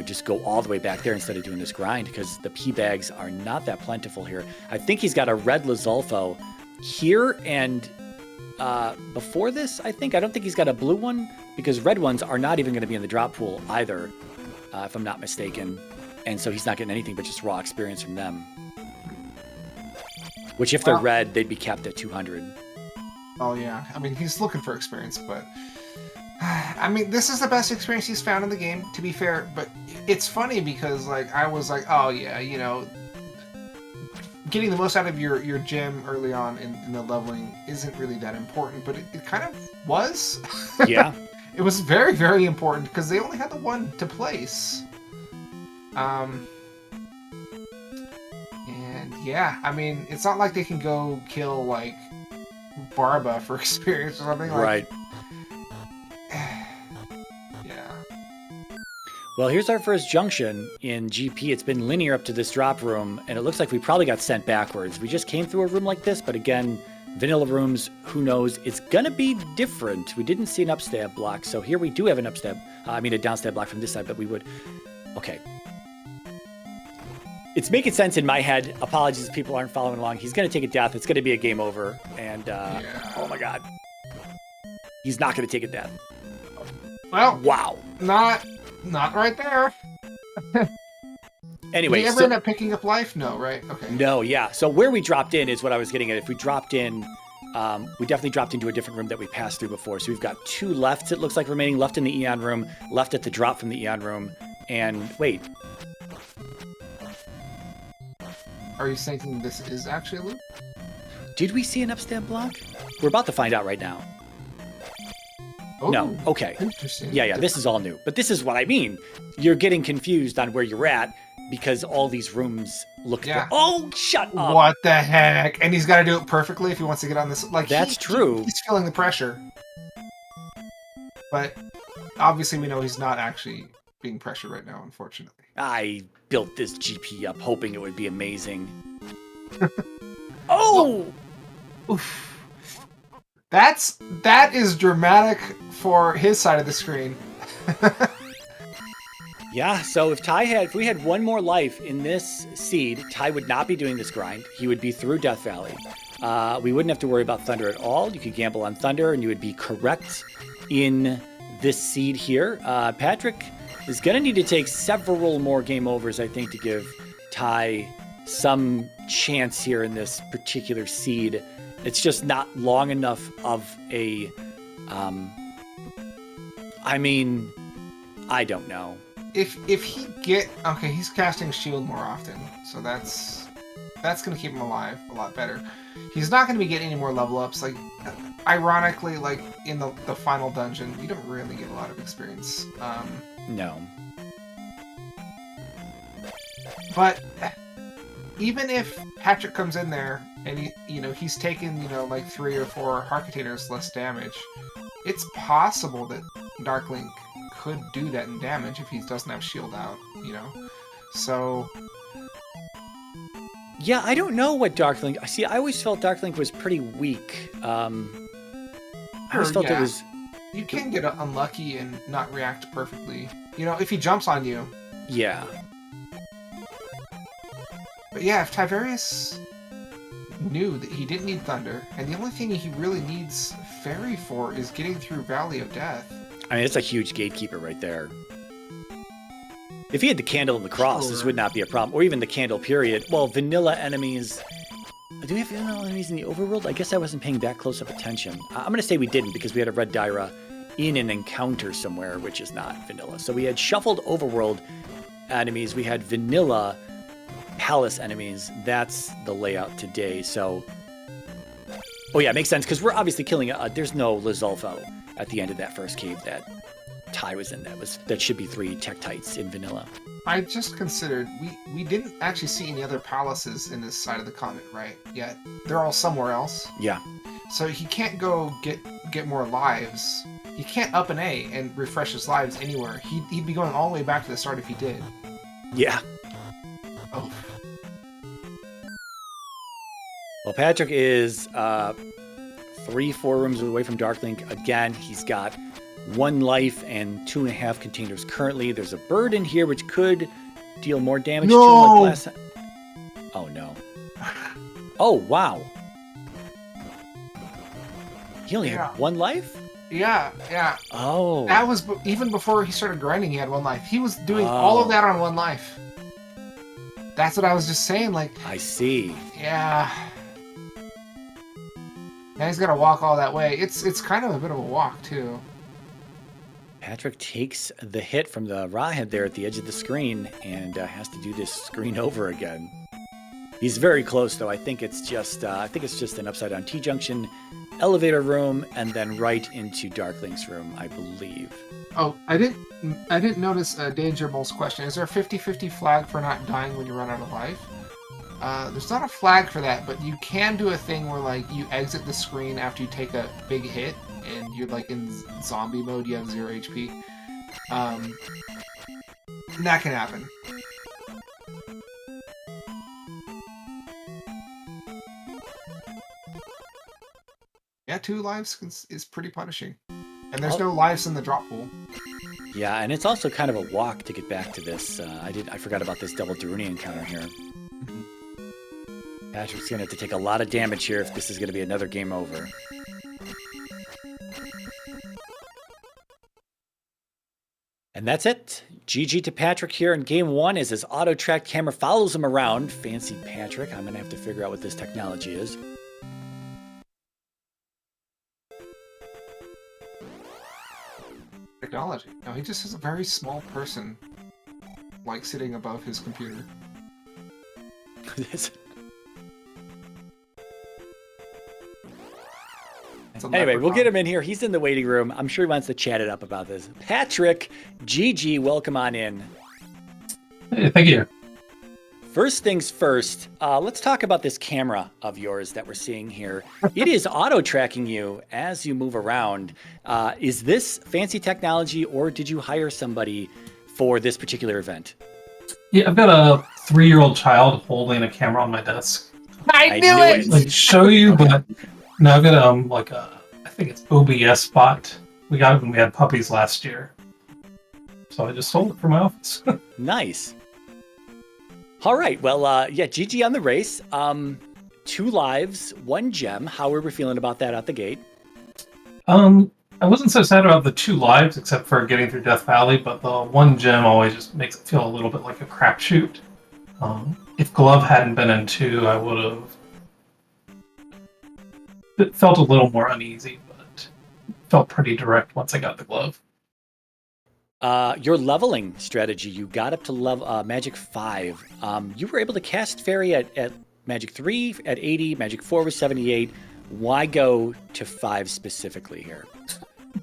just go all the way back there instead of doing this grind, because the P bags are not that plentiful here. I think he's got a red Lizolfo here, and before this, I don't think he's got a blue one, because red ones are not even going to be in the drop pool either, if I'm not mistaken. And so he's not getting anything but just raw experience from them. Which, if they're red, they'd be capped at 200. Oh, yeah. I mean, he's looking for experience, but... I mean, this is the best experience he's found in the game, to be fair. But it's funny because, I was like, oh, yeah, getting the most out of your gem early on in the leveling isn't really that important, but it kind of was. Yeah. It was very, very important because they only had the one to place. And yeah, I mean, it's not like they can go kill like Barba for experience or something. Like, Right. Yeah. Well, here's our first junction in GP. It's been linear up to this drop room, and it looks like we probably got sent backwards. We just came through a room like this, but again, vanilla rooms, who knows? It's gonna be different. We didn't see an upstab block, so here we do have an upstab. A downstab block from this side, but we would. Okay. It's making sense in my head. Apologies if people aren't following along. He's gonna take a death. It's gonna be a game over, and oh my god, he's not gonna take a death. Well, Wow. not right there. Anyway, Did you ever end up picking up life? No, right? Okay. No, yeah. So where we dropped in is what I was getting at. If we dropped in, we definitely dropped into a different room that we passed through before. So we've got 2 lefts, it looks like, remaining. Left in the Eon room, left at the drop from the Eon room. And wait. Are you thinking this is actually a loop? Did we see an upstab block? We're about to find out right now. Oh, No, okay. Interesting. Yeah, this is all new. But this is what I mean. You're getting confused on where you're at because all these rooms look... Yeah. Oh, shut up! What the heck? And he's got to do it perfectly if he wants to get on this. Like That's true. He's feeling the pressure, but obviously we know he's not actually being pressured right now. Unfortunately. I built this GP up hoping it would be amazing. Oh! Oof. That is dramatic for his side of the screen. Yeah, so if we had one more life in this seed, Ty would not be doing this grind. He would be through Death Valley. We wouldn't have to worry about Thunder at all. You could gamble on Thunder, and you would be correct in this seed here. Patrick is going to need to take several more game overs, I think, to give Ty some chance here in this particular seed. It's just not long enough of a... I don't know. If he he's casting shield more often, so that's gonna keep him alive a lot better. He's not gonna be getting any more level ups. Like, ironically, like in the final dungeon, you don't really get a lot of experience. No. But even if Patrick comes in there and he's taken like 3 or 4 Harkaters less damage, it's possible that Darklink could do that in damage if he doesn't have shield out, So yeah, I don't know what Darklink... See, I always felt Darklink was pretty weak. I always felt it was... You can get unlucky and not react perfectly. If he jumps on you. Yeah. But yeah, if Tyvarius knew that he didn't need Thunder, and the only thing he really needs Fairy for is getting through Valley of Death. I mean, it's a huge gatekeeper right there. If he had the candle and the cross, this would not be a problem. Or even the candle, period. Well, vanilla enemies... Do we have vanilla enemies in the overworld? I guess I wasn't paying that close of attention. I'm going to say we didn't, because we had a red Dyra in an encounter somewhere, which is not vanilla. So we had shuffled overworld enemies. We had vanilla palace enemies. That's the layout today. So... Oh yeah, it makes sense, because we're obviously killing... there's no Lizolfo at the end of that first cave that Ty was in. That should be 3 Tektites in vanilla. I just considered we didn't actually see any other palaces in this side of the continent, right? Yet they're all somewhere else. Yeah. So he can't go get more lives. He can't up an A and refresh his lives anywhere. He'd be going all the way back to the start if he did. Yeah. Oh. Well, Patrick is 3-4 rooms away from Darklink. Again, he's got 1 life and 2.5 containers currently. There's a bird in here which could deal more damage to him like last time. Oh no. Oh wow. He only had 1 life? Yeah. Oh. That was even before he started grinding, he had 1 life. He was doing all of that on 1 life. That's what I was just saying, like... I see. Yeah. Now he's got to walk all that way. It's kind of a bit of a walk, too. Patrick takes the hit from the Rawhead there at the edge of the screen and has to do this screen over again. He's very close, though. I think it's just an upside down T-junction elevator room, and then right into Darkling's room, I believe. Oh, I didn't notice Danger Bull's question. Is there a 50-50 flag for not dying when you run out of life? There's not a flag for that, but you can do a thing where like you exit the screen after you take a big hit, and you're like in zombie mode. You have 0 HP. That can happen. Yeah, 2 lives is pretty punishing, and there's no lives in the drop pool. Yeah, and it's also kind of a walk to get back to this. I forgot about this double Daruni encounter here. Patrick's going to have to take a lot of damage here if this is going to be another game over. And that's it. GG to Patrick here in game 1 as his auto-track camera follows him around. Fancy Patrick. I'm going to have to figure out what this technology is. Technology. No, he just has a very small person, like, sitting above his computer. Anyway, we'll get him in here. He's in the waiting room. I'm sure he wants to chat it up about this. Patrick, GG, welcome on in. Hey, thank you. First things first, let's talk about this camera of yours that we're seeing here. It is auto-tracking you as you move around. Is this fancy technology, or did you hire somebody for this particular event? Yeah, I've got a 3-year-old child holding a camera on my desk. I knew it! Like, show you, but no, I've got like I think it's OBS bot. We got it when we had puppies last year. So I just sold it for my office. Nice. All right, well, yeah, GG on the race. 2 lives, 1 gem. How are we feeling about that out the gate? I wasn't so sad about the 2 lives, except for getting through Death Valley, but the 1 gem always just makes it feel a little bit like a crapshoot. If Glove hadn't been in 2, I would have... It felt a little more uneasy, but felt pretty direct once I got the Glove. Your leveling strategy, you got up to level Magic 5. You were able to cast Fairy at Magic 3 at 80, Magic 4 was 78. Why go to 5 specifically here?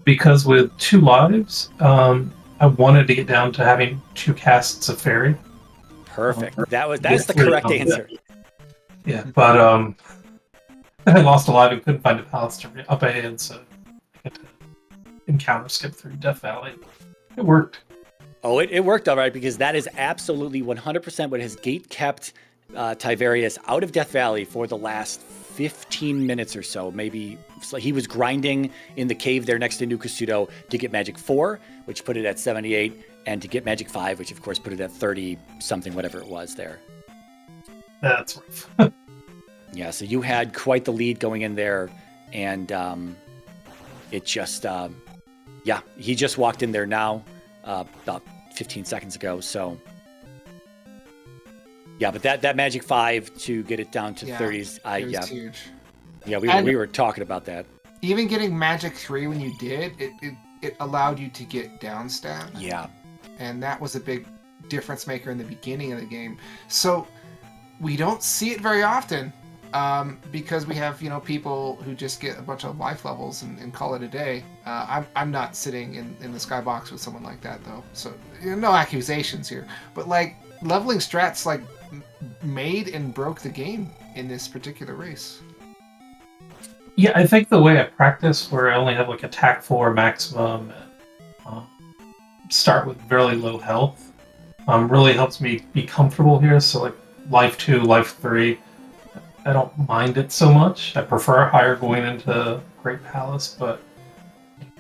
Because with 2 lives, I wanted to get down to having 2 casts of Fairy. Perfect. That's the correct answer. Yeah, but I lost a life and couldn't find a palace to up ahead, so I had to encounter skip through Death Valley. It worked. Oh, it worked all right, because that is absolutely 100% what has gate kept Tyvarius out of Death Valley for the last 15 minutes or so. Maybe he was grinding in the cave there next to New Kasuto to get Magic 4, which put it at 78, and to get Magic 5, which of course put it at 30 something, whatever it was there. That's rough. Yeah, so you had quite the lead going in there, and it just, yeah, he just walked in there now, about 15 seconds ago, so. Yeah, but that Magic 5 to get it down to 30s, it was huge. Yeah, we were talking about that. Even getting Magic 3 when you did, it allowed you to get down stat. Yeah. And that was a big difference maker in the beginning of the game. So we don't see it very often, because we have, people who just get a bunch of life levels and call it a day. I'm not sitting in the skybox with someone like that, though. So no accusations here. But like leveling strats like made and broke the game in this particular race. Yeah, I think the way I practice, where I only have like attack 4 maximum and start with very low health, really helps me be comfortable here. So like life 2, life 3, I don't mind it so much. I prefer higher going into Great Palace, but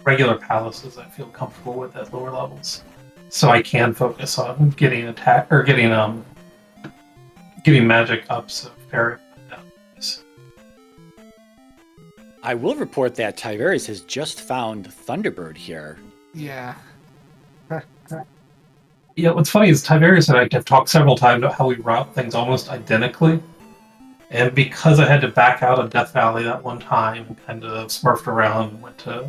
regular palaces I feel comfortable with at lower levels. So I can focus on getting attack or getting magic ups of Fairy. I will report that Tyvarius has just found Thunderbird here. Yeah. Yeah, what's funny is Tyvarius and I have talked several times about how we route things almost identically. And because I had to back out of Death Valley that one time, and kind of smurfed around and went to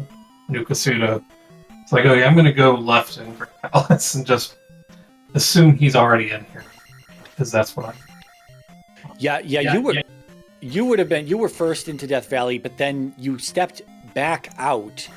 New Kasuto, it's like, okay, I'm going to go left in Great Palace and just assume he's already in here. Because that's what I... Yeah, you were first into Death Valley, but then you stepped back out,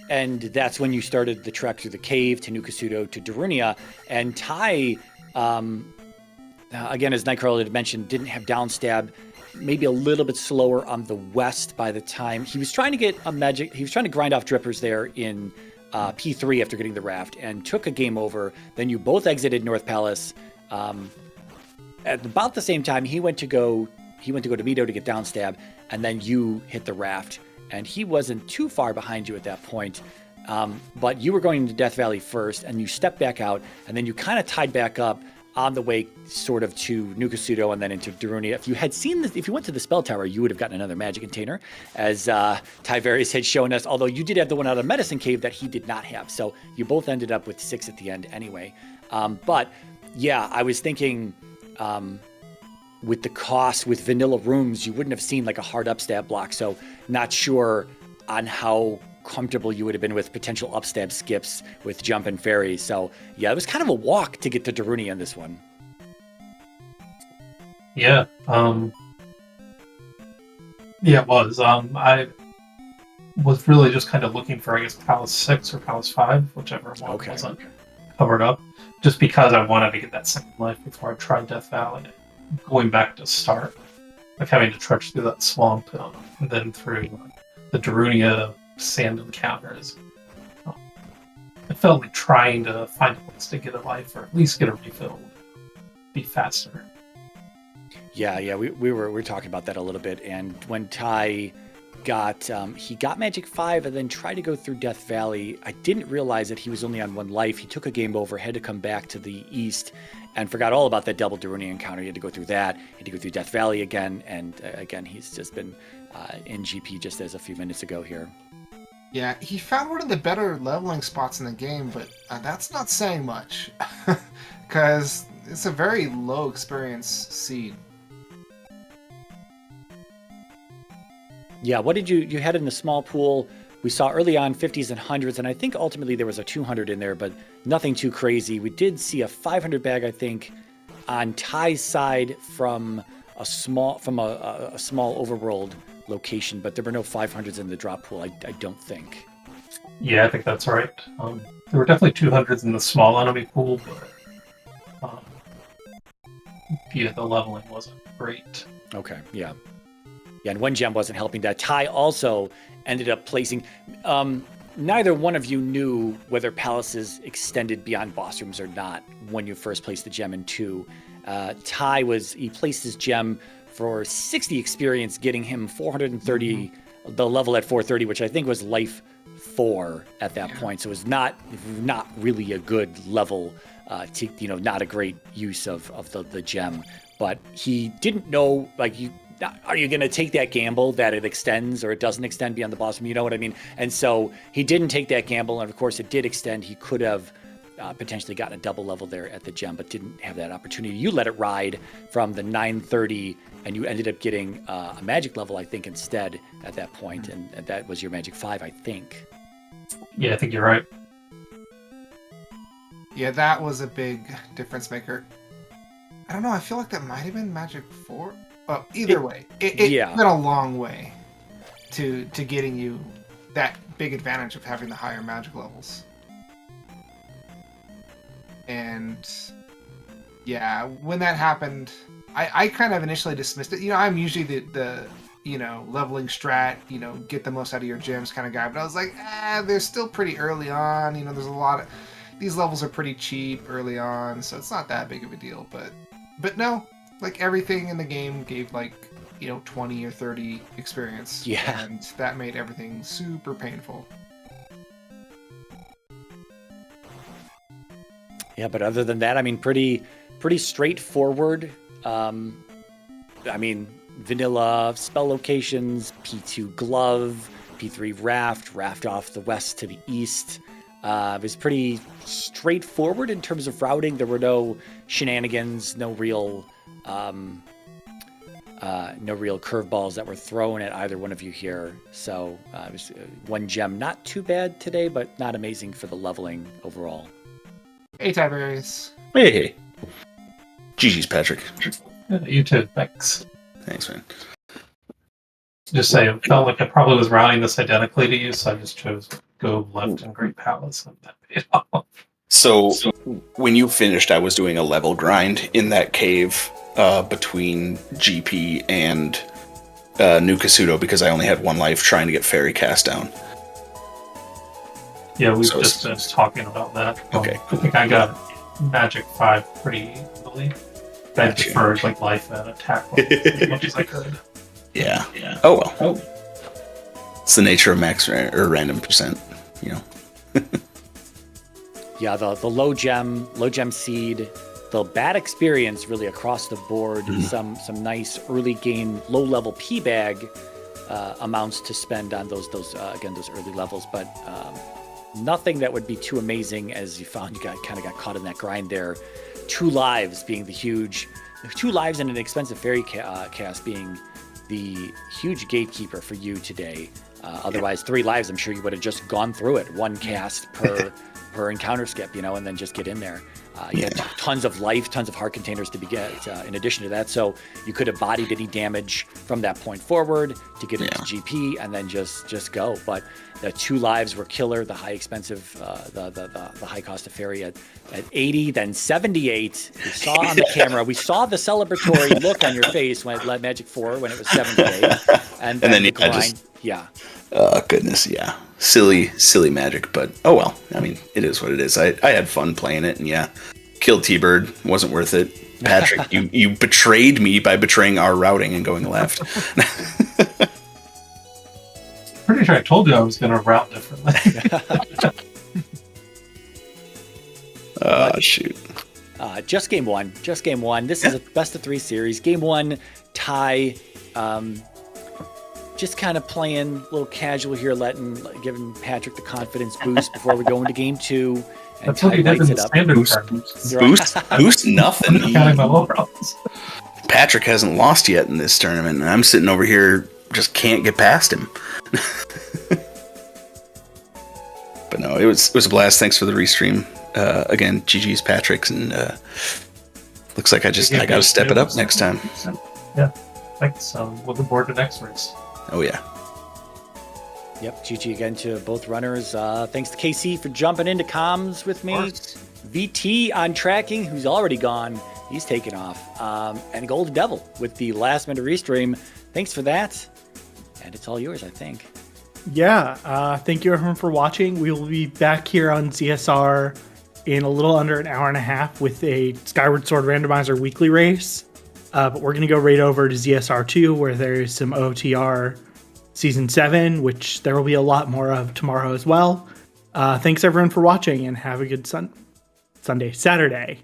and that's when you started the trek through the cave to Nukasudo to Darunia. And Ty, again, as Nightcrawler had mentioned, didn't have downstab, maybe a little bit slower on the west by the time he was trying to get a magic. He was trying to grind off drippers there in P3 after getting the raft, and took a game over. Then you both exited North Palace. At about the same time, he went to go to Mito to get downstab, and then you hit the raft. And he wasn't too far behind you at that point. But you were going into Death Valley first, and you stepped back out, and then you kind of tied back up on the way sort of to Nukasudo and then into Darunia. If you went to the spell tower, you would have gotten another magic container, as Tyvarius had shown us, although you did have the one out of Medicine Cave that he did not have. So you both ended up with 6 at the end anyway. But yeah, I was thinking with the cost, with vanilla rooms, you wouldn't have seen like a hard upstab block. So not sure on how comfortable you would have been with potential upstab skips with jump and fairy. So yeah, it was kind of a walk to get to Darunia in this one. Yeah. Yeah, it was. I was really just kind of looking for, I guess, Palace 6 or Palace 5, whichever one wasn't covered up, just because I wanted to get that second life before I tried Death Valley. Going back to start, like having to trudge through that swamp and then through the Darunia sand encounters. I felt like trying to find a place to get a life, or at least get a refill, be faster. Yeah, we were talking about that a little bit, and when Ty got Magic 5 and then tried to go through Death Valley, I didn't realize that he was only on 1 life. He took a game over, had to come back to the east, and forgot all about that double Darunia encounter. He had to go through that, he had to go through Death Valley again, and again, he's just been in GP just as a few minutes ago here. Yeah, he found one of the better leveling spots in the game, but that's not saying much, because it's a very low experience seed. Yeah, what did you had in the small pool? We saw early on 50s and 100s, and I think ultimately there was a 200 in there, but nothing too crazy. We did see a 500 bag, I think, on Ty's side from a small overworld location, but there were no 500s in the drop pool, I don't think. Yeah, I think that's right. There were definitely 200s in the small enemy pool, but yeah, the leveling wasn't great. Okay, yeah. Yeah, and 1 gem wasn't helping that. Ty also ended up placing... neither one of you knew whether palaces extended beyond boss rooms or not when you first placed the gem in 2. Ty he placed his gem for 60 experience, getting him 430, the level at 430, which I think was life 4 at that point. So it was not really a good level, not a great use of the gem. But he didn't know, are you going to take that gamble that it extends or it doesn't extend beyond the boss room? You know what I mean? And so he didn't take that gamble, and of course it did extend. He could have potentially gotten a double level there at the gem, but didn't have that opportunity. You let it ride from the 930, and you ended up getting a magic level, I think, instead at that point, and that was your magic 5, I think. Yeah, I think you're right. Yeah, that was a big difference maker. I don't know, I feel like that might have been magic 4. Well, either way, it went a long way to getting you that big advantage of having the higher magic levels. And yeah, when that happened, I kind of initially dismissed it. I'm usually the leveling strat, get the most out of your gems kind of guy. But I was like, they're still pretty early on. There's a lot of... These levels are pretty cheap early on, so it's not that big of a deal. But no, like everything in the game gave 20 or 30 experience. Yeah. And that made everything super painful. Yeah, but other than that, pretty straightforward. Vanilla spell locations, P2 glove, P3 raft off the west to the east. It was pretty straightforward in terms of routing. There were no shenanigans, no real curveballs that were thrown at either one of you here. So it was 1 gem, not too bad today, but not amazing for the leveling overall. Hey, Tyvarius. Hey. GG's, Patrick. You too, thanks. Thanks, man. Just say it felt like I probably was routing this identically to you, so I just chose go left and Great Palace, and that paid off. So when you finished, I was doing a level grind in that cave between GP and New Kasuto because I only had one life trying to get Fairy Cast down. Yeah, we've just been talking about that. Okay. I think I got Magic 5 pretty easily. I deferred like life and attack as much as I could. Yeah. Oh well. It's the nature of max or random percent, you know. Yeah, the low gem seed, the bad experience really across the board. Some nice early game low level P bag amounts to spend on those early levels, but nothing that would be too amazing as you found you got caught in that grind there. 2 lives being the huge, 2 lives and an expensive fairy cast being the huge gatekeeper for you today. Otherwise, 3 lives, I'm sure you would have just gone through it. 1 cast per encounter skip, and then just get in there. You had tons of life, tons of heart containers to get in addition to that. So you could have bodied any damage from that point forward to get into GP and then just go. But the 2 lives were killer. The high expensive, the high cost of fairy at 80, then 78. We saw on the camera, we saw the celebratory look on your face when it led Magic 4 when it was 78. And then the grind. Oh, goodness, yeah. Silly Magic, but oh well. I mean, it is what it is. I had fun playing it, and killed T-Bird. Wasn't worth it. Patrick, you betrayed me by betraying our routing and going left. Pretty sure I told you I was going to route differently. Shoot. Just game one. This is a best of 3 series. Game 1, tie. Just kind of playing a little casual here, giving Patrick the confidence boost before we go into game 2. And that's what he did in the standard Boost nothing. Counting my low rolls. Patrick hasn't lost yet in this tournament, and I'm sitting over here just can't get past him. But no, it was a blast. Thanks for the restream. Again, GG's Patrick's, and looks like I got to step it up next time. Yeah, thanks. Looking forward to next race. Oh yeah. Yep, GG again to both runners. Thanks to KC for jumping into comms with me. VT on tracking, who's already gone. He's taken off. And Gold Devil with the last minute restream. Thanks for that. And it's all yours, I think. Yeah, thank you everyone for watching. We will be back here on ZSR in a little under an hour and a half with a Skyward Sword Randomizer weekly race. But we're going to go right over to ZSR 2 where there's some OTR Season 7, which there will be a lot more of tomorrow as well. Thanks everyone for watching and have a good Saturday.